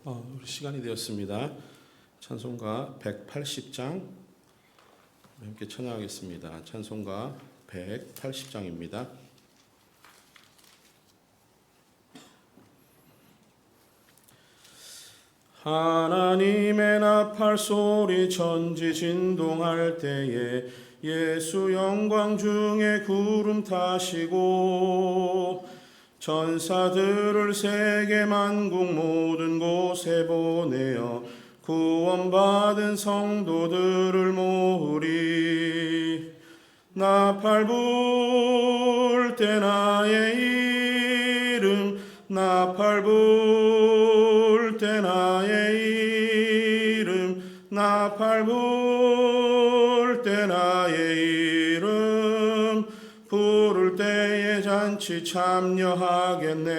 우리 시간이 되었습니다. 찬송가 180장 함께 찬양하겠습니다. 찬송가 180장입니다. 하나님의 나팔 소리 천지 진동할 때에 예수 영광 중에 구름 타시고 천사들을 세계 만국 모든 곳에 보내어 구원받은 성도들을 모으리. 나팔 불 때 나의 이름, 나팔 불 때 나의 이름, 나팔 불 때 나의 이름, 부를 때에 잔치 참여하겠네.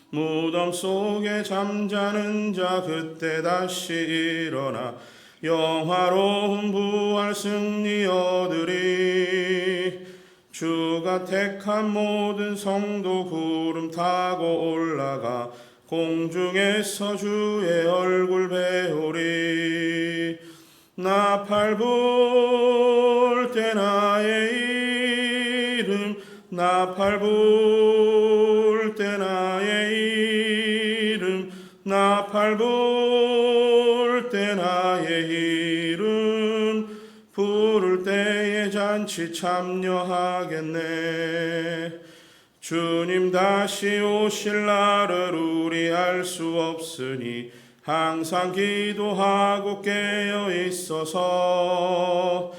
무덤 속에 잠자는 자 그때 다시 일어나 영화로운 부활 승리 얻으리. 주가 택한 모든 성도 구름 타고 올라가 공중에서 주의 얼굴 배우리. 나팔 불 때 나의 이름, 나팔 불 때 나의 이름, 나팔 불 때 나의 이름, 부를 때에 잔치 참여하겠네. 주님 다시 오실 날을 우리 알 수 없으니 항상 기도하고 깨어 있어서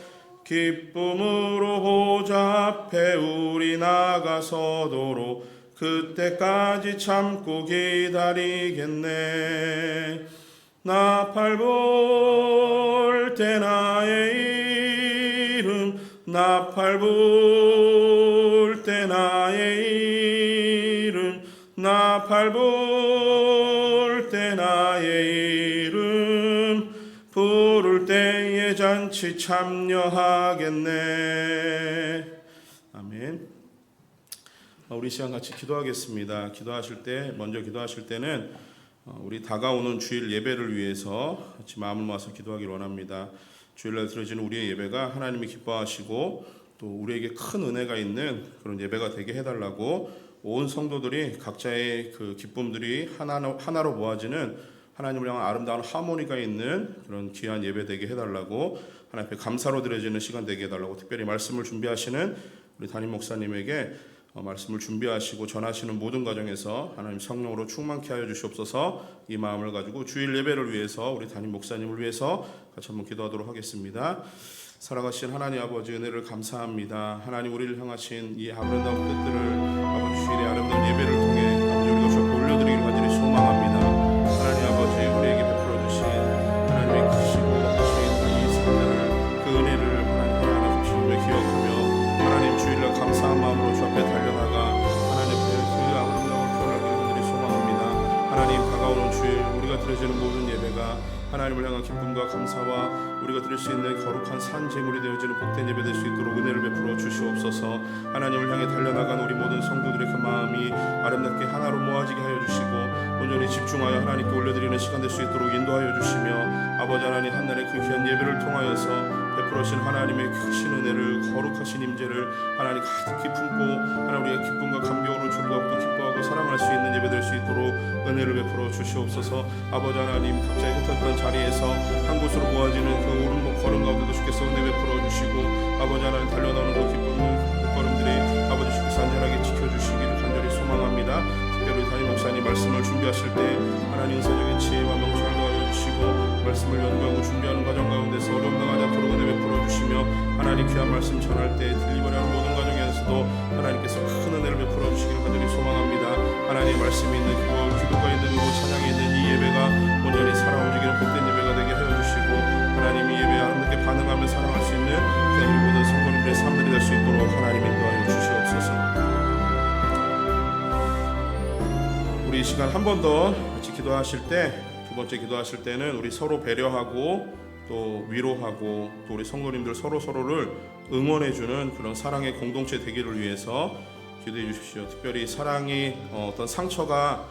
기쁨으로 보좌 앞에 우리 나가서도록 그때까지 참고 기다리겠네. 나팔 불 때 나의 이름, 나팔 불 때 나의 이름, 나팔 불 때 나의 이름, 부를 때에 잔치 참여하겠네. 아멘. 우리 시간 같이 기도하겠습니다. 먼저 기도하실 때는 우리 다가오는 주일 예배를 위해서 같이 마음을 모아서 기도하기를 원합니다. 주일날 드려지는 우리의 예배가 하나님이 기뻐하시고 또 우리에게 큰 은혜가 있는 그런 예배가 되게 해달라고 온 성도들이 각자의 그 기쁨들이 하나로 모아지는 하나님을 향한 아름다운 하모니가 있는 그런 귀한 예배 되게 해달라고 하나님 앞에 감사로 드려지는 시간 되게 해달라고 특별히 말씀을 준비하시는 우리 담임 목사님에게 말씀을 준비하시고 전하시는 모든 과정에서 하나님 성령으로 충만케 하여 주시옵소서. 이 마음을 가지고 주일 예배를 위해서 우리 담임 목사님을 위해서 같이 한번 기도하도록 하겠습니다. 살아가신 하나님 아버지 은혜를 감사합니다. 하나님 우리를 향하신 이 아름다운 뜻들을 아버지 주일의 아름다운 예배를 통해 아버지 우리가 저 올려드리기를 간절히 소망합니다. 하나님 아버지 우리에게 베풀어 주신 하나님의 크시고 크신 이 사랑을 그 은혜를 하나님 하나님 주님을 기억하며 하나님 주일날 감사한 마음으로 주 앞에 달려나가 하나님 그 아름다운 표현을 간절히 소망합니다. 하나님 다가오는 주일 우리가 드려지는 모든 예배가 하나님을 향한 기쁨과 감사와 우리가 드릴 수 있는 거룩한 산 제물이 되어지는 복된 예배 될 수 있도록 은혜를 베풀어 주시옵소서. 하나님을 향해 달려나간 우리 모든 성도들의 그 마음이 아름답게 하나로 모아지게 하여 주시고 온전히 집중하여 하나님께 올려드리는 시간 될 수 있도록 인도하여 주시며 아버지 하나님 한날의 그 귀한 예배를 통하여서 베풀어신 하나님의 크신 은혜를 거룩하신 임재를 하나님 가득히 품고 하나님 우리의 기쁨과 감격으로 주를 갖고 기뻐하고 사랑할 수 있는 예배 될 수 있도록 은혜를 베풀어 주시옵소서. 아버지 하나님 각자의 흩어졌던 자리에서 한 곳으로 모아지는 그 오른 걸음 가운데도 주께서 은혜 베풀어 주시고 아버지 하나님 달려나오는 그 기쁨 걸음들이 아버지 주께서 안전하게 지켜주시기를 간절히 소망합니다. 특별히 담임 목사님 말씀을 준비하실 때 하나님 은사적인 지혜와 명철을 더하여 주시고 말씀을 연구하고 준비하는 과정 가운데서 어려움 당하지 않도록 은혜 베풀어 주시며 하나님 귀한 말씀 전할 때 들리버리는 모든 과정에서도 하나님께서 큰 은혜를 베풀어 주시기를 간절히 소망합니다. 하나님 말씀이 있는 기도가 있는 찬양이 있는 이 예배가 온전히 살아 움직이는 복된 예배가 되게 하여 주시고 하나님 이 예배에 아름답게 반응하며 사랑할 수 있는 우리 모든 성도님들의 삶들이 될 수 있도록 하나님 인도하여 주시옵소서. 우리 이 시간 한 번 더 같이 기도하실 때 두 번째 기도하실 때는 우리 서로 배려하고 또 위로하고 또 우리 성도님들 서로를 응원해주는 그런 사랑의 공동체 되기를 위해서 기도해 주십시오. 특별히 사랑이 어떤 상처가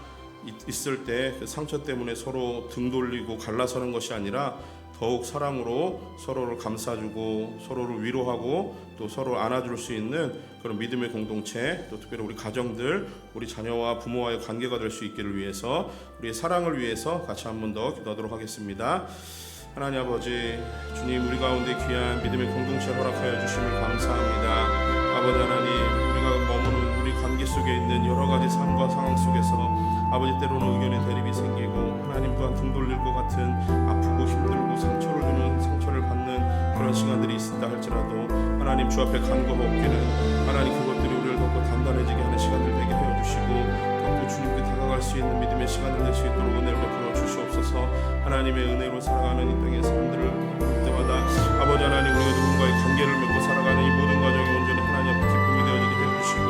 있을 때 그 상처 때문에 서로 등 돌리고 갈라서는 것이 아니라 더욱 사랑으로 서로를 감싸주고 서로를 위로하고 또 서로 안아줄 수 있는 그런 믿음의 공동체, 또 특별히 우리 가정들, 우리 자녀와 부모와의 관계가 될 수 있기를 위해서, 우리의 사랑을 위해서 같이 한 번 더 기도하도록 하겠습니다. 하나님 아버지, 주님, 우리 가운데 귀한 믿음의 공동체를 허락하여 주심을 감사합니다. 아버지 하나님, 우리가 머무는 우리 관계 속에 있는 여러 가지 삶과 상황 속에서 아버지 때로는 의견의 대립이 생기고 하나님 또한 등 돌릴 것 같은 아프고 힘들고 상처를 받는 그런 시간들이 있다 할지라도 하나님 주 앞에 간과가 없기는 하나님 그것들이 우리를 더욱더 단단해지게 하는 시간들 되게 하여 주시고 더욱더 주님께 다가갈 수 있는 믿음의 시간들 될 수 있도록 은혜를 베풀어 주시옵소서. 하나님의 은혜로 살아가는 이 땅의 사람들을 볼 때마다 아버지 하나님, 우리가 누군가의 관계를 맺고 살아가는 이 모든 과정이 온전히 하나님 앞에 기쁨이 되어지게 해주시고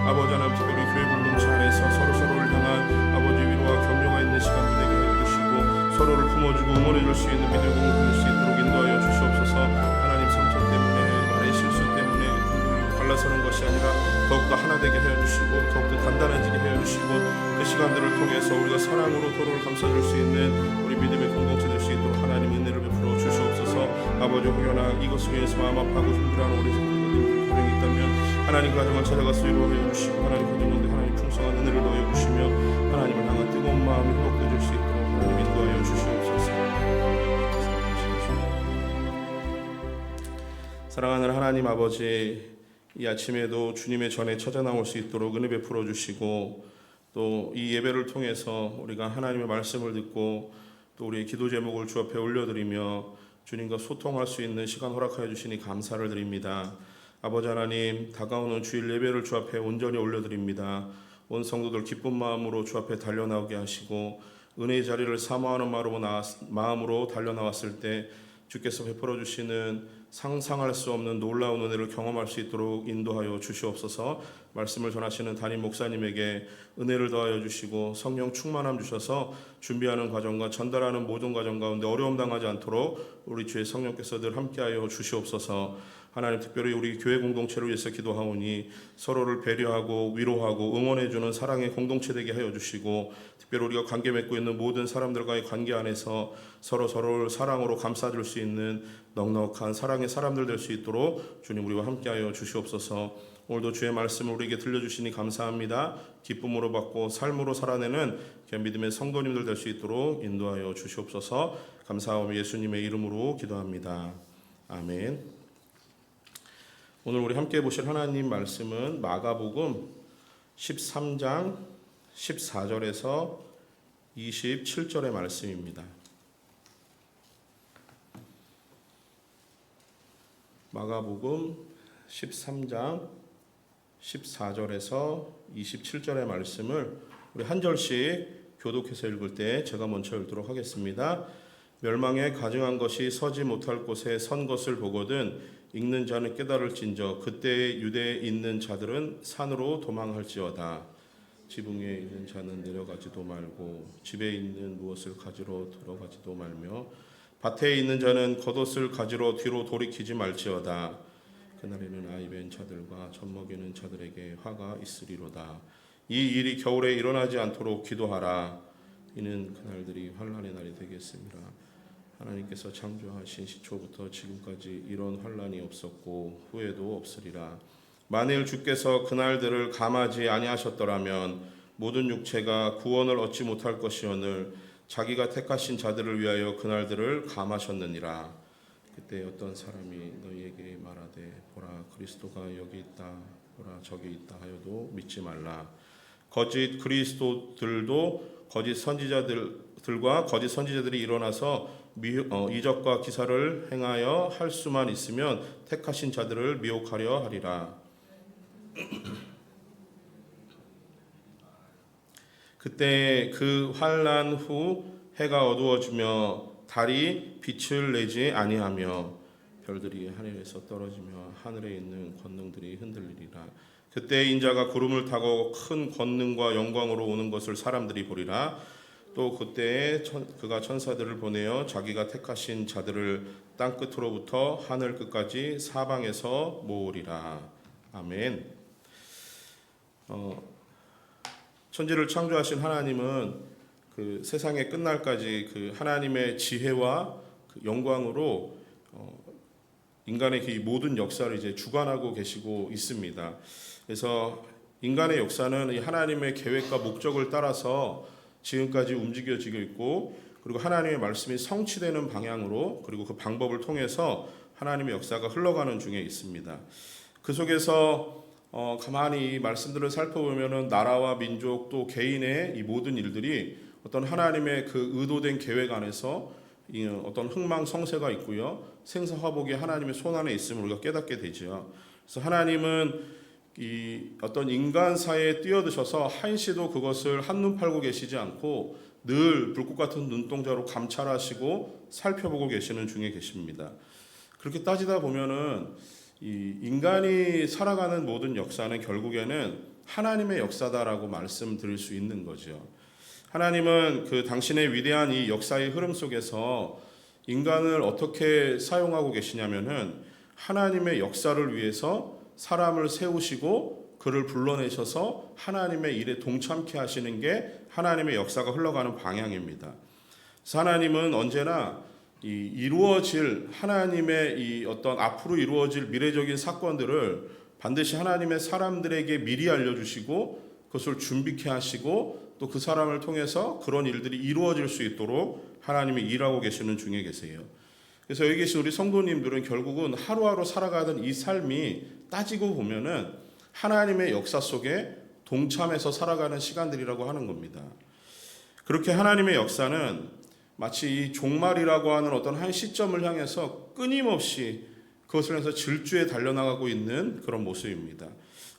아버지 하나님, 특별히 교회 공동체 안에서 서로를 향한 아버지 위로와 격려가 있는 시간도 되게 해주시고 서로를 품어주고 응원해줄 수 있는 믿음의 공동체 될 수 있도록 인도하여 주시옵소서. 하나님, 상처 때문에 말의 실수 때문에 갈라서는 것이 아니라 더욱더 하나 되게 해주시고 더욱더 단단해지게 해주시고 그 시간들을 통해서 우리가 사랑으로 서로를 감싸줄 수 있는 우리 믿음의 공동체 될 수 있도록 하나님 은혜를 베풀어 주시옵소서. 아버지, 혹여나 이것을 위해서 마음 아파하고 힘들어하는 우리 성도님들 가정이 있다면 하나님 그 가정을 찾아가서 위로해 주시고 하나님 가정 가운데 하나님 풍성한 은혜를 넣어 주시며 하나님을 향한 뜨거운 마음이 회복되어질 수 있도록 하나님 인도하여 주시옵소서. 사랑하는 하나님 아버지, 이 아침에도 주님의 전에 찾아 나올 수 있도록 은혜 베풀어 주시고 또 이 예배를 통해서 우리가 하나님의 말씀을 듣고 또 우리의 기도 제목을 주 앞에 올려드리며 주님과 소통할 수 있는 시간 허락하여 주시니 감사를 드립니다. 아버지 하나님, 다가오는 주일 예배를 주 앞에 온전히 올려드립니다. 온 성도들 기쁜 마음으로 주 앞에 달려나오게 하시고 은혜의 자리를 사모하는 마음으로 달려나왔을 때 주께서 베풀어 주시는 상상할 수 없는 놀라운 은혜를 경험할 수 있도록 인도하여 주시옵소서. 말씀을 전하시는 담임 목사님에게 은혜를 더하여 주시고 성령 충만함 주셔서 준비하는 과정과 전달하는 모든 과정 가운데 어려움 당하지 않도록 우리 주의 성령께서 늘 함께하여 주시옵소서. 하나님, 특별히 우리 교회 공동체를 위해서 기도하오니 서로를 배려하고 위로하고 응원해주는 사랑의 공동체 되게 하여 주시고 특별히 우리가 관계 맺고 있는 모든 사람들과의 관계 안에서 서로를 사랑으로 감싸줄 수 있는 넉넉한 사랑의 사람들 될 수 있도록 주님 우리와 함께하여 주시옵소서. 오늘도 주의 말씀을 우리에게 들려주시니 감사합니다. 기쁨으로 받고 삶으로 살아내는 믿음의 성도님들 될 수 있도록 인도하여 주시옵소서. 감사하며 예수님의 이름으로 기도합니다. 아멘. 오늘 우리 함께 보실 하나님 말씀은 마가복음 13장 14절에서 27절의 말씀입니다. 마가복음 13장 14절에서 27절의 말씀을 우리 한 절씩 교독해서 읽을 때 제가 먼저 읽도록 하겠습니다. 멸망에 가증한 것이 서지 못할 곳에 선 것을 보거든 읽는 자는 깨달을진저 그때에 유대에 있는 자들은 산으로 도망할지어다. 지붕 위에 있는 자는 내려가지도 말고 집에 있는 무엇을 가지러 들어가지도 말며 밭에 있는 자는 겉옷을 가지러 뒤로 돌이키지 말지어다. 그날에는 아이 벤 자들과 젖 먹이는 자들에게 화가 있으리로다. 이 일이 겨울에 일어나지 않도록 기도하라. 이는 그날들이 환난의 날이 되겠습니다. 하나님께서 창조하신 시초부터 지금까지 이런 환난이 없었고 후에도 없으리라. 만일 주께서 그날들을 감하지 아니하셨더라면 모든 육체가 구원을 얻지 못할 것이오늘 자기가 택하신 자들을 위하여 그날들을 감하셨느니라. 그때 어떤 사람이 너희에게 말하되 보라 그리스도가 여기 있다 보라 저기 있다 하여도 믿지 말라. 거짓 그리스도들도 거짓 선지자들과 거짓 선지자들이 일어나서 이적과 기사를 행하여 할 수만 있으면 택하신 자들을 미혹하려 하리라. 그때 그 환난 후 해가 어두워지며 달이 빛을 내지 아니하며 별들이 하늘에서 떨어지며 하늘에 있는 권능들이 흔들리리라. 그때 인자가 구름을 타고 큰 권능과 영광으로 오는 것을 사람들이 보리라. 또 그때에 그가 천사들을 보내어 자기가 택하신 자들을 땅 끝으로부터 하늘 끝까지 사방에서 모으리라. 아멘. 천지를 창조하신 하나님은 그 세상의 끝날까지 그 하나님의 지혜와 그 영광으로 인간의 그 모든 역사를 이제 주관하고 계시고 있습니다. 그래서 인간의 역사는 이 하나님의 계획과 목적을 따라서 지금까지 움직여지고 있고, 그리고 하나님의 말씀이 성취되는 방향으로, 그리고 그 방법을 통해서 하나님의 역사가 흘러가는 중에 있습니다. 그 속에서 가만히 이 말씀들을 살펴보면은 나라와 민족 또 개인의 이 모든 일들이 어떤 하나님의 그 의도된 계획 안에서 어떤 흥망성쇠가 있고요, 생사화복이 하나님의 손 안에 있음을 우리가 깨닫게 되죠. 그래서 하나님은 이 어떤 인간사에 뛰어드셔서 한시도 그것을 한눈 팔고 계시지 않고 늘 불꽃 같은 눈동자로 감찰하시고 살펴보고 계시는 중에 계십니다. 그렇게 따지다 보면은 이 인간이 살아가는 모든 역사는 결국에는 하나님의 역사다라고 말씀드릴 수 있는 거죠. 하나님은 그 당신의 위대한 이 역사의 흐름 속에서 인간을 어떻게 사용하고 계시냐면은 하나님의 역사를 위해서 사람을 세우시고 그를 불러내셔서 하나님의 일에 동참케 하시는 게 하나님의 역사가 흘러가는 방향입니다. 그래서 하나님은 언제나 이 이루어질 하나님의 이 어떤 앞으로 이루어질 미래적인 사건들을 반드시 하나님의 사람들에게 미리 알려주시고 그것을 준비케 하시고 또 그 사람을 통해서 그런 일들이 이루어질 수 있도록 하나님이 일하고 계시는 중에 계세요. 그래서 여기 계신 우리 성도님들은 결국은 하루하루 살아가던 이 삶이 따지고 보면은 하나님의 역사 속에 동참해서 살아가는 시간들이라고 하는 겁니다. 그렇게 하나님의 역사는 마치 이 종말이라고 하는 어떤 한 시점을 향해서 끊임없이 그것을 향해서 질주에 달려나가고 있는 그런 모습입니다.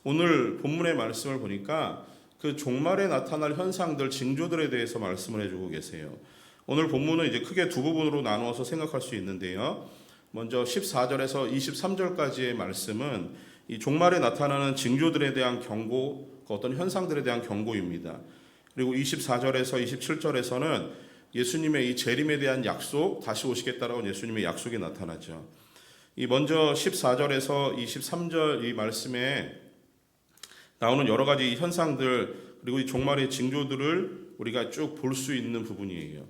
오늘 본문의 말씀을 보니까 그 종말에 나타날 현상들, 징조들에 대해서 말씀을 해주고 계세요. 오늘 본문은 이제 크게 두 부분으로 나누어서 생각할 수 있는데요. 먼저 14절에서 23절까지의 말씀은 이 종말에 나타나는 징조들에 대한 경고, 어떤 현상들에 대한 경고입니다. 그리고 24절에서 27절에서는 예수님의 이 재림에 대한 약속, 다시 오시겠다라고 예수님의 약속이 나타나죠. 이 먼저 14절에서 23절 이 말씀에 나오는 여러 가지 현상들, 그리고 이 종말의 징조들을 우리가 쭉 볼 수 있는 부분이에요.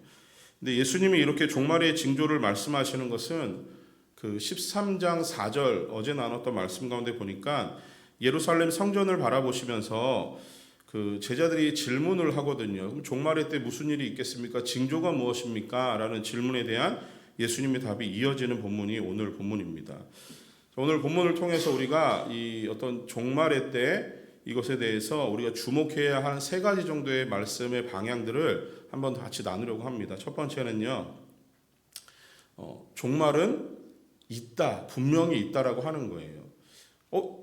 근데 예수님이 이렇게 종말의 징조를 말씀하시는 것은 그 13장 4절 어제 나눴던 말씀 가운데 보니까 예루살렘 성전을 바라보시면서 그 제자들이 질문을 하거든요. 그럼 종말의 때 무슨 일이 있겠습니까? 징조가 무엇입니까? 라는 질문에 대한 예수님의 답이 이어지는 본문이 오늘 본문입니다. 오늘 본문을 통해서 우리가 이 어떤 종말의 때 이것에 대해서 우리가 주목해야 할 세 가지 정도의 말씀의 방향들을 한번 같이 나누려고 합니다. 첫 번째는요, 종말은 있다, 분명히 있다라고 하는 거예요.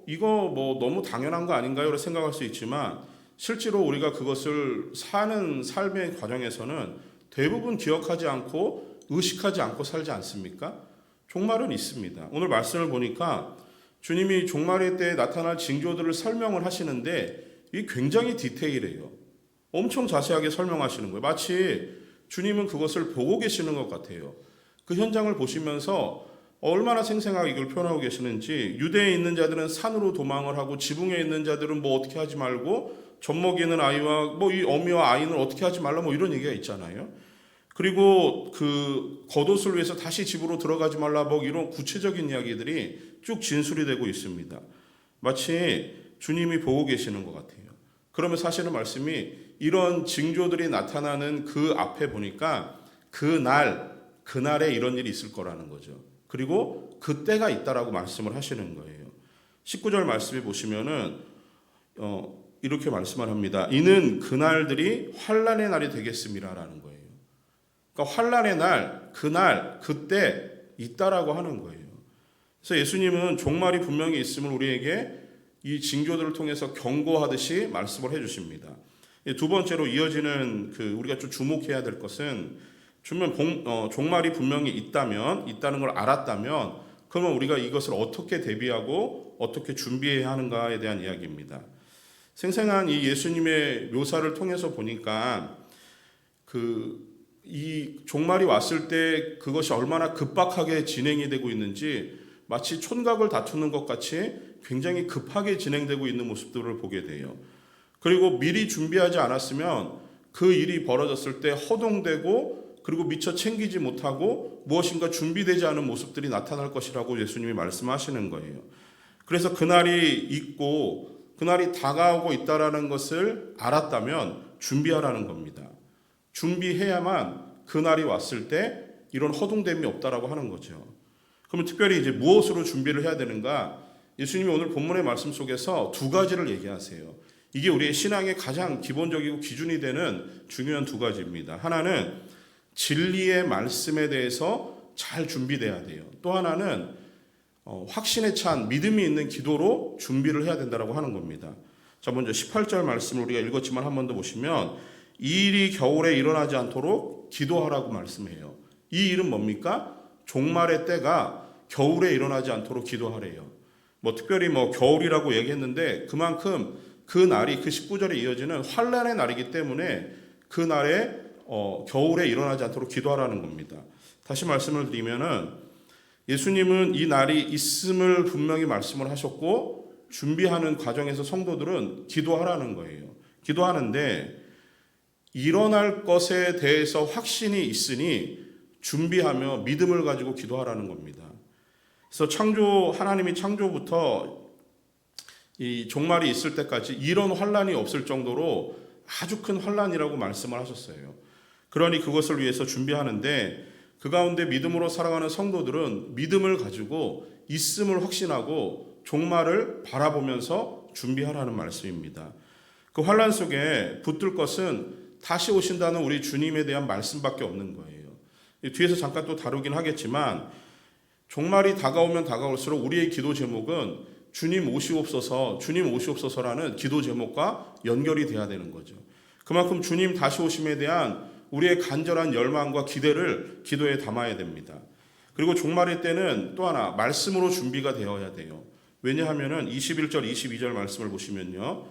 이거 뭐 너무 당연한 거 아닌가요? 라고 생각할 수 있지만 실제로 우리가 그것을 사는 삶의 과정에서는 대부분 기억하지 않고 의식하지 않고 살지 않습니까? 종말은 있습니다. 오늘 말씀을 보니까 주님이 종말의 때에 나타날 징조들을 설명을 하시는데 이게 굉장히 디테일해요. 엄청 자세하게 설명하시는 거예요. 마치 주님은 그것을 보고 계시는 것 같아요. 그 현장을 보시면서 얼마나 생생하게 이걸 표현하고 계시는지, 유대에 있는 자들은 산으로 도망을 하고 지붕에 있는 자들은 뭐 어떻게 하지 말고 젖 먹이는 아이와 뭐 이 어미와 아이는 어떻게 하지 말라 뭐 이런 얘기가 있잖아요. 그리고 그 겉옷을 위해서 다시 집으로 들어가지 말라 뭐 이런 구체적인 이야기들이 쭉 진술이 되고 있습니다. 마치 주님이 보고 계시는 것 같아요. 그러면 사실은 말씀이 이런 징조들이 나타나는 그 앞에 보니까 그날에 이런 일이 있을 거라는 거죠. 그리고 그때가 있다라고 말씀을 하시는 거예요. 19절 말씀에 보시면은 이렇게 말씀을 합니다. 이는 그날들이 환난의 날이 되겠음이라라는 거예요. 그러니까 환난의 날, 그날, 그때 있다라고 하는 거예요. 그래서 예수님은 종말이 분명히 있음을 우리에게 이 징조들을 통해서 경고하듯이 말씀을 해주십니다. 두 번째로 이어지는 우리가 좀 주목해야 될 것은 종말이 분명히 있다는 걸 알았다면 그러면 우리가 이것을 어떻게 대비하고 어떻게 준비해야 하는가에 대한 이야기입니다. 생생한 이 예수님의 묘사를 통해서 보니까 이 종말이 왔을 때 그것이 얼마나 급박하게 진행이 되고 있는지 마치 촌각을 다투는 것 같이 굉장히 급하게 진행되고 있는 모습들을 보게 돼요. 그리고 미리 준비하지 않았으면 그 일이 벌어졌을 때 허둥대고 그리고 미처 챙기지 못하고 무엇인가 준비되지 않은 모습들이 나타날 것이라고 예수님이 말씀하시는 거예요. 그래서 그날이 있고 그날이 다가오고 있다라는 것을 알았다면 준비하라는 겁니다. 준비해야만 그날이 왔을 때 이런 허둥됨이 없다라고 하는 거죠. 그러면 특별히 이제 무엇으로 준비를 해야 되는가? 예수님이 오늘 본문의 말씀 속에서 두 가지를 얘기하세요. 이게 우리의 신앙의 가장 기본적이고 기준이 되는 중요한 두 가지입니다. 하나는 진리의 말씀에 대해서 잘 준비돼야 돼요. 또 하나는 확신에 찬 믿음이 있는 기도로 준비를 해야 된다고 하는 겁니다. 자, 먼저 18절 말씀을 우리가 읽었지만 한 번 더 보시면 이 일이 겨울에 일어나지 않도록 기도하라고 말씀해요. 이 일은 뭡니까? 종말의 때가 겨울에 일어나지 않도록 기도하래요. 특별히 겨울이라고 얘기했는데 그만큼 그 날이 그 19절에 이어지는 환란의 날이기 때문에 그 날에 겨울에 일어나지 않도록 기도하라는 겁니다. 다시 말씀을 드리면은 예수님은 이 날이 있음을 분명히 말씀을 하셨고 준비하는 과정에서 성도들은 기도하라는 거예요. 기도하는데 일어날 것에 대해서 확신이 있으니 준비하며 믿음을 가지고 기도하라는 겁니다. 그래서 하나님이 창조부터 이 종말이 있을 때까지 이런 환란이 없을 정도로 아주 큰 환란이라고 말씀을 하셨어요. 그러니 그것을 위해서 준비하는데 그 가운데 믿음으로 살아가는 성도들은 믿음을 가지고 있음을 확신하고 종말을 바라보면서 준비하라는 말씀입니다. 그 환란 속에 붙들 것은 다시 오신다는 우리 주님에 대한 말씀밖에 없는 거예요. 뒤에서 잠깐 또 다루긴 하겠지만 종말이 다가오면 다가올수록 우리의 기도 제목은 주님 오시옵소서라는 기도 제목과 연결이 돼야 되는 거죠. 그만큼 주님 다시 오심에 대한 우리의 간절한 열망과 기대를 기도에 담아야 됩니다. 그리고 종말의 때는 또 하나 말씀으로 준비가 되어야 돼요. 왜냐하면 21절 22절 말씀을 보시면요,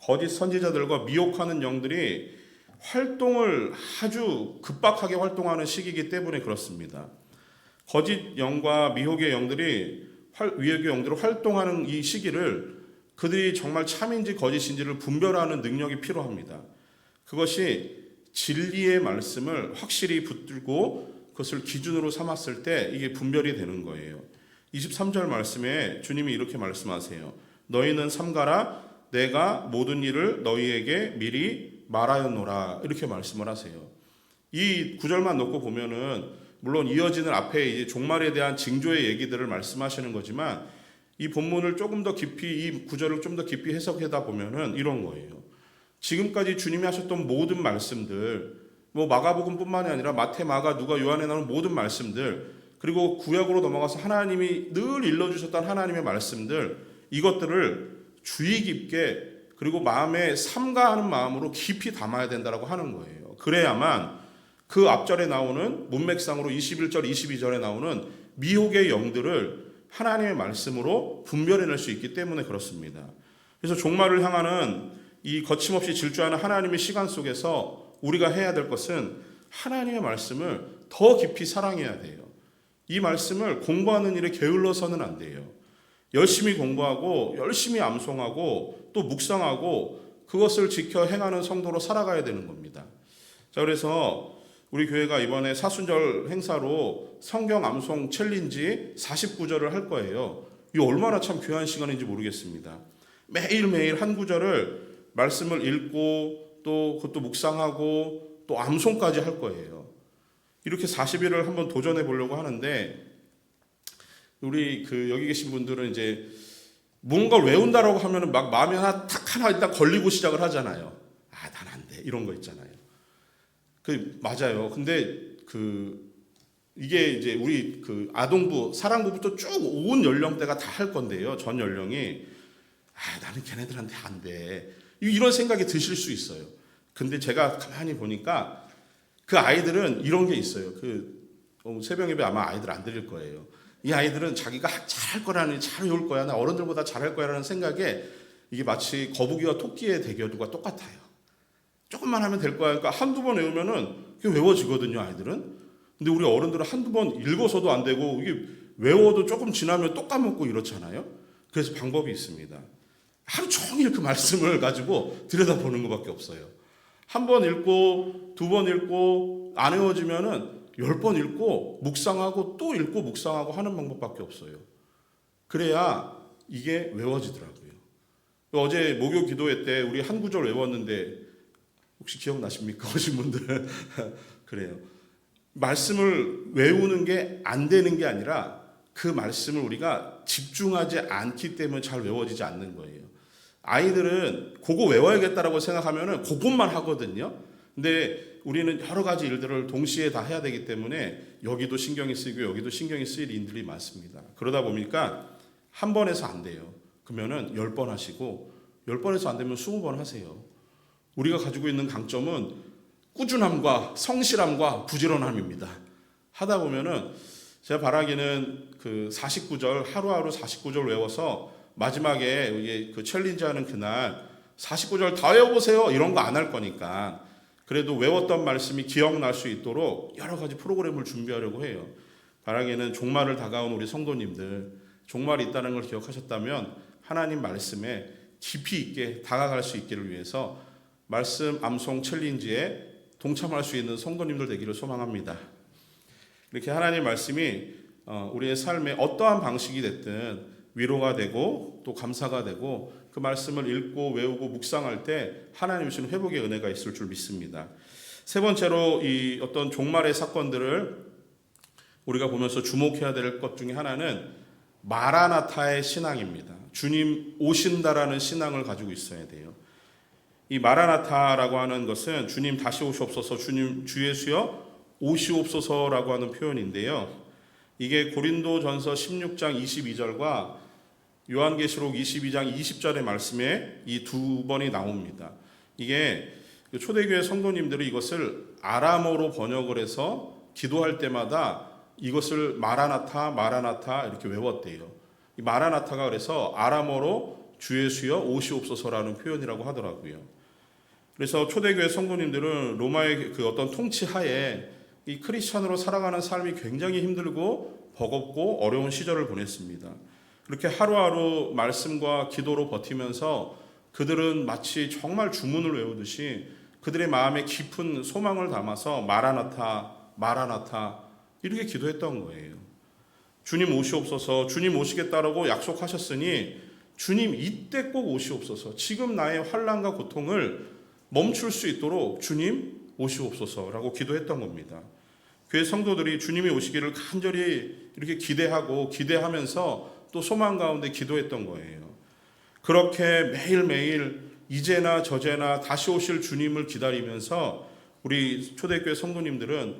거짓 선지자들과 미혹하는 영들이 활동을 아주 급박하게 활동하는 시기이기 때문에 그렇습니다. 거짓 영과 미혹의 영들이 위협의 영들을 활동하는 이 시기를 그들이 정말 참인지 거짓인지를 분별하는 능력이 필요합니다. 그것이 진리의 말씀을 확실히 붙들고 그것을 기준으로 삼았을 때 이게 분별이 되는 거예요. 23절 말씀에 주님이 이렇게 말씀하세요. 너희는 삼가라 내가 모든 일을 너희에게 미리 말하였노라, 이렇게 말씀을 하세요. 이 구절만 놓고 보면은 물론 이어지는 앞에 이제 종말에 대한 징조의 얘기들을 말씀하시는 거지만 이 본문을 조금 더 깊이, 이 구절을 좀 더 깊이 해석하다 보면은 이런 거예요. 지금까지 주님이 하셨던 모든 말씀들, 마가복음뿐만이 아니라 마태, 마가, 누가, 요한에 나오는 모든 말씀들, 그리고 구약으로 넘어가서 하나님이 늘 일러주셨던 하나님의 말씀들, 이것들을 주의 깊게 그리고 마음에 삼가하는 마음으로 깊이 담아야 된다고 하는 거예요. 그래야만 그 앞절에 나오는 문맥상으로 21절, 22절에 나오는 미혹의 영들을 하나님의 말씀으로 분별해낼 수 있기 때문에 그렇습니다. 그래서 종말을 향하는 이 거침없이 질주하는 하나님의 시간 속에서 우리가 해야 될 것은 하나님의 말씀을 더 깊이 사랑해야 돼요. 이 말씀을 공부하는 일에 게을러서는 안 돼요. 열심히 공부하고 열심히 암송하고 또 묵상하고 그것을 지켜 행하는 성도로 살아가야 되는 겁니다. 자, 그래서 우리 교회가 이번에 사순절 행사로 성경 암송 챌린지 49절을 할 거예요. 이 얼마나 참 귀한 시간인지 모르겠습니다. 매일매일 한 구절을 말씀을 읽고 또 그것도 묵상하고 또 암송까지 할 거예요. 이렇게 40일을 한번 도전해 보려고 하는데 우리 여기 계신 분들은 이제 뭔가를 외운다라고 하면은 막 마음에 하나 일단 걸리고 시작을 하잖아요. 난 안 돼. 이런 거 있잖아요. 맞아요. 근데 이게 이제 우리 아동부, 사랑부부터 쭉 온 연령대가 다 할 건데요. 전 연령이 나는 걔네들한테 안 돼. 이런 생각이 드실 수 있어요. 근데 제가 가만히 보니까 그 아이들은 이런 게 있어요. 새벽 예배 아마 아이들 안 드릴 거예요. 이 아이들은 자기가 잘할 거라는, 잘 외울 거야, 나 어른들보다 잘할 거야라는 생각에 이게 마치 거북이와 토끼의 대결과 똑같아요. 조금만 하면 될 거야. 그러니까 한두 번 외우면은 그게 외워지거든요, 아이들은. 근데 우리 어른들은 한두 번 읽어서도 안 되고 이게 외워도 조금 지나면 또 까먹고 이렇잖아요. 그래서 방법이 있습니다. 하루 종일 그 말씀을 가지고 들여다보는 것밖에 없어요. 한 번 읽고 두 번 읽고 안 외워지면은 10번 읽고 묵상하고 또 읽고 묵상하고 하는 방법밖에 없어요. 그래야 이게 외워지더라고요. 어제 목요 기도회 때 우리 한 구절 외웠는데 혹시 기억나십니까? 오신 분들. 그래요. 말씀을 외우는 게 안 되는 게 아니라 그 말씀을 우리가 집중하지 않기 때문에 잘 외워지지 않는 거예요. 아이들은 그거 외워야겠다라고 생각하면은 그것만 하거든요. 근데 우리는 여러 가지 일들을 동시에 다 해야 되기 때문에 여기도 신경이 쓰이고 여기도 신경이 쓰일 일들이 많습니다. 그러다 보니까 한 번 해서 안 돼요. 그러면은 10번 하시고 10번에서 안 되면 20번 하세요. 우리가 가지고 있는 강점은 꾸준함과 성실함과 부지런함입니다. 하다 보면은 제가 바라기는 그 49절 하루하루 49절 외워서 마지막에 그 챌린지 하는 그날 49절 다 외워보세요 이런 거 안 할 거니까 그래도 외웠던 말씀이 기억날 수 있도록 여러 가지 프로그램을 준비하려고 해요. 바라기는 종말을 다가온 우리 성도님들 종말이 있다는 걸 기억하셨다면 하나님 말씀에 깊이 있게 다가갈 수 있기를 위해서 말씀 암송 챌린지에 동참할 수 있는 성도님들 되기를 소망합니다. 이렇게 하나님 말씀이 우리의 삶에 어떠한 방식이 됐든 위로가 되고 또 감사가 되고 그 말씀을 읽고 외우고 묵상할 때 하나님 주시는 회복의 은혜가 있을 줄 믿습니다. 세 번째로 이 어떤 종말의 사건들을 우리가 보면서 주목해야 될 것 중에 하나는 마라나타의 신앙입니다. 주님 오신다라는 신앙을 가지고 있어야 돼요. 이 마라나타라고 하는 것은 주님 다시 오시옵소서, 주님 주 예수여 오시옵소서라고 하는 표현인데요. 이게 고린도전서 16장 22절과 요한계시록 22장 20절의 말씀에 이 두 번이 나옵니다. 이게 초대교회 성도님들이 이것을 아람어로 번역을 해서 기도할 때마다 이것을 마라나타 마라나타 이렇게 외웠대요. 이 마라나타가 그래서 아람어로 주 예수여 오시옵소서라는 표현이라고 하더라고요. 그래서 초대교회 성도님들은 로마의 그 어떤 통치하에 이 크리스천으로 살아가는 삶이 굉장히 힘들고 버겁고 어려운 시절을 보냈습니다. 그렇게 하루하루 말씀과 기도로 버티면서 그들은 마치 정말 주문을 외우듯이 그들의 마음에 깊은 소망을 담아서 마라나타 마라나타 이렇게 기도했던 거예요. 주님 오시옵소서, 주님 오시겠다라고 약속하셨으니 주님 이때 꼭 오시옵소서, 지금 나의 환난과 고통을 멈출 수 있도록 주님 오시옵소서라고 기도했던 겁니다. 교회 성도들이 주님이 오시기를 간절히 이렇게 기대하면서 또 소망 가운데 기도했던 거예요. 그렇게 매일매일 이제나 저제나 다시 오실 주님을 기다리면서 우리 초대교회 성도님들은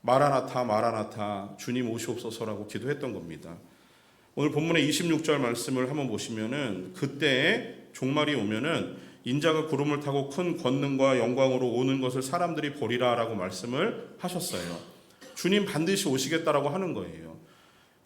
마라나타 마라나타 주님 오시옵소서라고 기도했던 겁니다. 오늘 본문의 26절 말씀을 한번 보시면은 그때에 종말이 오면은 인자가 구름을 타고 큰 권능과 영광으로 오는 것을 사람들이 보리라라고 말씀을 하셨어요. 주님 반드시 오시겠다라고 하는 거예요.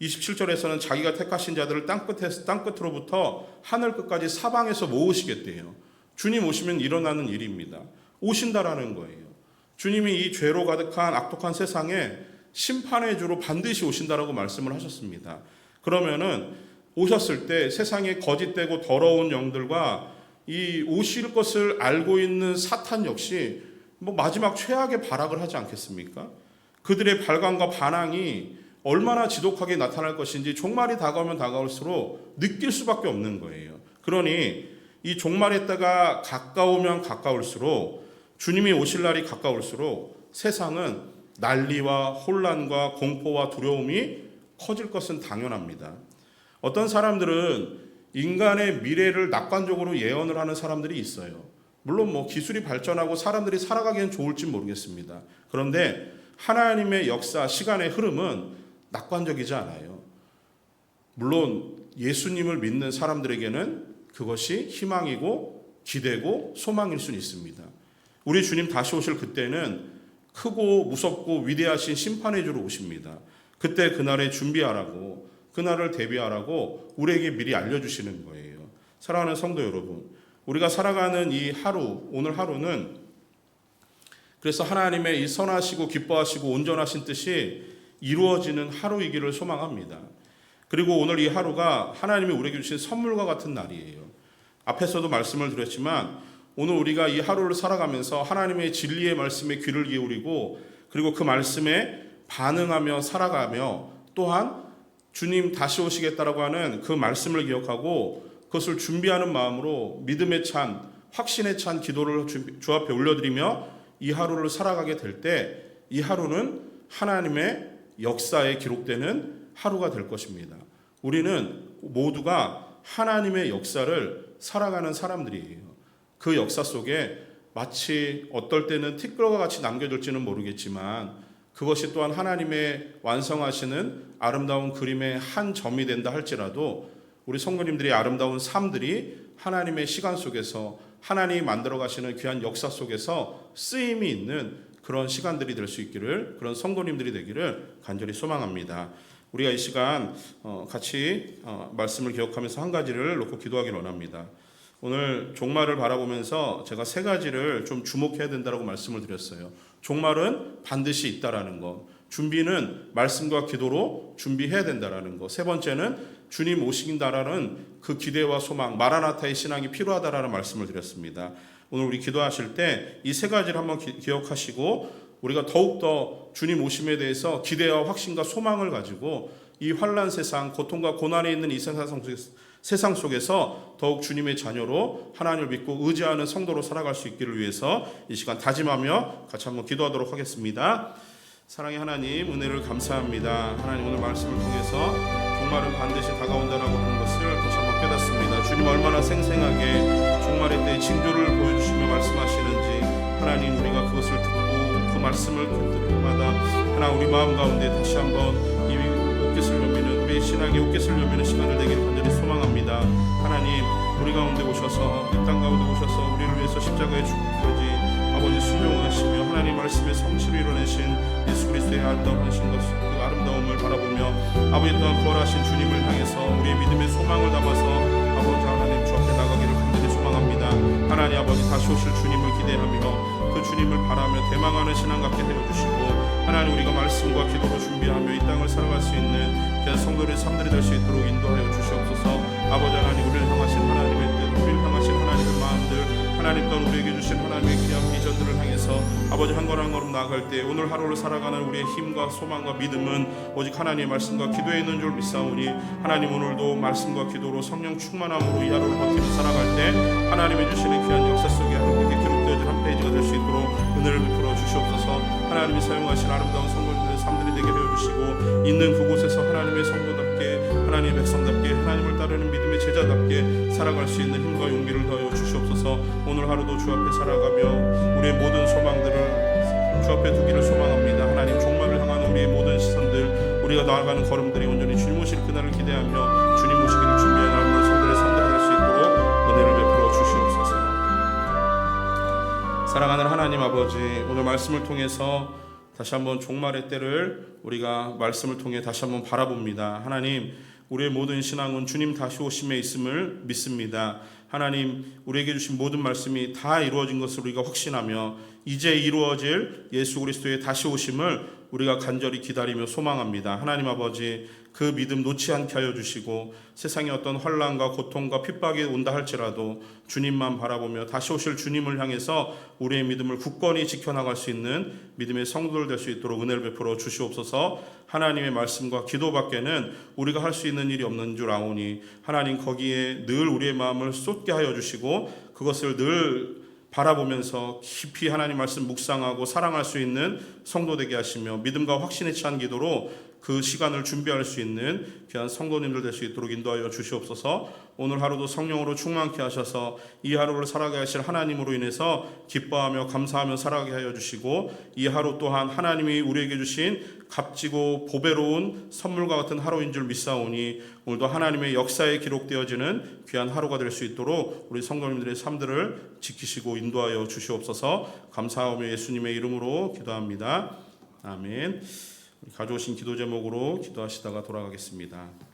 27절에서는 자기가 택하신 자들을 땅끝으로부터 하늘 끝까지 사방에서 모으시겠대요. 주님 오시면 일어나는 일입니다. 오신다라는 거예요. 주님이 이 죄로 가득한 악독한 세상에 심판의 주로 반드시 오신다라고 말씀을 하셨습니다. 그러면은 오셨을 때 세상에 거짓되고 더러운 영들과 이 오실 것을 알고 있는 사탄 역시 마지막 최악의 발악을 하지 않겠습니까? 그들의 발광과 반항이 얼마나 지독하게 나타날 것인지 종말이 다가오면 다가올수록 느낄 수밖에 없는 거예요. 그러니 이 종말의 때가 가까우면 가까울수록 주님이 오실 날이 가까울수록 세상은 난리와 혼란과 공포와 두려움이 커질 것은 당연합니다. 어떤 사람들은 인간의 미래를 낙관적으로 예언을 하는 사람들이 있어요. 물론 기술이 발전하고 사람들이 살아가기엔 좋을지 모르겠습니다. 그런데 하나님의 역사, 시간의 흐름은 낙관적이지 않아요. 물론 예수님을 믿는 사람들에게는 그것이 희망이고 기대고 소망일 수는 있습니다. 우리 주님 다시 오실 그때는 크고 무섭고 위대하신 심판의 주로 오십니다. 그때 그날에 준비하라고, 그날을 대비하라고 우리에게 미리 알려주시는 거예요. 사랑하는 성도 여러분, 우리가 살아가는 이 하루, 오늘 하루는 그래서 하나님의 이 선하시고 기뻐하시고 온전하신 뜻이 이루어지는 하루이기를 소망합니다. 그리고 오늘 이 하루가 하나님이 우리에게 주신 선물과 같은 날이에요. 앞에서도 말씀을 드렸지만 오늘 우리가 이 하루를 살아가면서 하나님의 진리의 말씀에 귀를 기울이고 그리고 그 말씀에 반응하며 살아가며 또한 주님 다시 오시겠다라고 하는 그 말씀을 기억하고 그것을 준비하는 마음으로 믿음에 찬 확신에 찬 기도를 주 앞에 올려드리며 이 하루를 살아가게 될 때 이 하루는 하나님의 역사에 기록되는 하루가 될 것입니다. 우리는 모두가 하나님의 역사를 살아가는 사람들이에요. 그 역사 속에 마치 어떨 때는 티끌과 같이 남겨질지는 모르겠지만 그것이 또한 하나님의 완성하시는 아름다운 그림의 한 점이 된다 할지라도 우리 성도님들의 아름다운 삶들이 하나님의 시간 속에서 하나님이 만들어 가시는 귀한 역사 속에서 쓰임이 있는 그런 시간들이 될 수 있기를, 그런 성도님들이 되기를 간절히 소망합니다. 우리가 이 시간 같이 말씀을 기억하면서 한 가지를 놓고 기도하기 원합니다. 오늘 종말을 바라보면서 제가 세 가지를 좀 주목해야 된다고 말씀을 드렸어요. 종말은 반드시 있다라는 것, 준비는 말씀과 기도로 준비해야 된다라는 것, 세 번째는 주님 오신다라는 그 기대와 소망, 마라나타의 신앙이 필요하다라는 말씀을 드렸습니다. 오늘 우리 기도하실 때 이 세 가지를 한번 기억하시고 우리가 더욱더 주님 오심에 대해서 기대와 확신과 소망을 가지고 이 환난 세상, 고통과 고난에 있는 이 세상 속에서 더욱 주님의 자녀로 하나님을 믿고 의지하는 성도로 살아갈 수 있기를 위해서 이 시간 다짐하며 같이 한번 기도하도록 하겠습니다. 사랑의 하나님, 은혜를 감사합니다. 하나님, 오늘 말씀을 통해서 종말은 반드시 다가온다라고 하는 것을 다시 한번 깨닫습니다. 주님 얼마나 생생하게 종말의 때의 징조를 보여주시며 말씀하시는지 하나님, 우리가 그것을 듣고 그 말씀을 듣을 때마다 하나 우리 마음 가운데 다시 한번 이 옷깃을 여미는 우리의 신앙의 옷깃을 여미는 시간을 되기를 간절히 소망합니다. 하나님, 우리 가운데 오셔서 이 땅 가운데 오셔서 우리를 위해서 십자가에 죽기까지 아버지 순종하시며 하나님 말씀의 성취를 이뤄내신 예수 그리스도의 아름다우신 것, 그 아름다움을 바라보며 아버지 또한 부활하신 주님을 향해서 우리의 믿음의 소망을 담아서 아버지 하나님 주 앞에 나가기를 간절히 소망합니다. 하나님 아버지 다시 오실 주님을 기대하며 그 주님을 바라며 대망하는 신앙 갖게 되어주시고 하나님 우리가 말씀과 기도로 준비하며 이 땅을 살아갈 수 있는 그런 성도의 삶들이 될 수 있도록 인도하여 주시옵소서. 아버지 하나님, 우리를 향하신 하나님의 뜻, 우리를 향하신 하나님의 마음들, 하나님 또한 우리에게 주신 하나님의 귀한 비전들을 향해서 아버지 한 걸음 한 걸음 나아갈 때 오늘 하루를 살아가는 우리의 힘과 소망과 믿음은 오직 하나님의 말씀과 기도에 있는 줄 믿사오니 하나님 오늘도 말씀과 기도로 성령 충만함으로 이 하루를 버티며 살아갈 때 하나님이 주시는 귀한 역사 속에 하루밖에 기록되어진 한 페이지가 될 수 있도록 은혜를 베풀어 주시옵소서. 하나님이 사용하신 아름다운 성도들의 삶들이 되게 되어 주시고 있는 그곳에서 하나님의 성도답게 하나님의 백성답게 하나님을 따르는 믿음의 제자답게 살아갈 수 있는 힘과 용기를 더하여 주시옵소서. 오늘 하루도 주 앞에 살아가며 우리의 모든 소망들을 주 앞에 두기를 소망합니다. 하나님, 종말을 향한 우리의 모든 시선들, 우리가 나아가는 걸음들이 온전히 주님 오실 그날을 기대하며 주님 오시기를 준비한 아름다운 성들의 삶들이 될 수 있도록 은혜를 베풀어 주시옵소서. 사랑하는 하나님 아버지, 오늘 말씀을 통해서 다시 한번 종말의 때를 우리가 말씀을 통해 다시 한번 바라봅니다. 하나님, 우리의 모든 신앙은 주님 다시 오심에 있음을 믿습니다. 하나님, 우리에게 주신 모든 말씀이 다 이루어진 것을 우리가 확신하며 이제 이루어질 예수 그리스도의 다시 오심을 우리가 간절히 기다리며 소망합니다. 하나님 아버지, 그 믿음 놓지 않게 하여 주시고 세상에 어떤 환난과 고통과 핍박이 온다 할지라도 주님만 바라보며 다시 오실 주님을 향해서 우리의 믿음을 굳건히 지켜나갈 수 있는 믿음의 성도들 될 수 있도록 은혜를 베풀어 주시옵소서. 하나님의 말씀과 기도밖에는 우리가 할 수 있는 일이 없는 줄 아오니 하나님, 거기에 늘 우리의 마음을 쏟게 하여 주시고 그것을 늘 바라보면서 깊이 하나님 말씀 묵상하고 사랑할 수 있는 성도 되게 하시며 믿음과 확신에 찬 기도로 그 시간을 준비할 수 있는 귀한 성도님들 될 수 있도록 인도하여 주시옵소서. 오늘 하루도 성령으로 충만케 하셔서 이 하루를 살아가게 하실 하나님으로 인해서 기뻐하며 감사하며 살아가게 하여 주시고 이 하루 또한 하나님이 우리에게 주신 값지고 보배로운 선물과 같은 하루인 줄 믿사오니 오늘도 하나님의 역사에 기록되어지는 귀한 하루가 될 수 있도록 우리 성도님들의 삶들을 지키시고 인도하여 주시옵소서. 감사하며 예수님의 이름으로 기도합니다. 아멘. 가져오신 기도 제목으로 기도하시다가 돌아가겠습니다.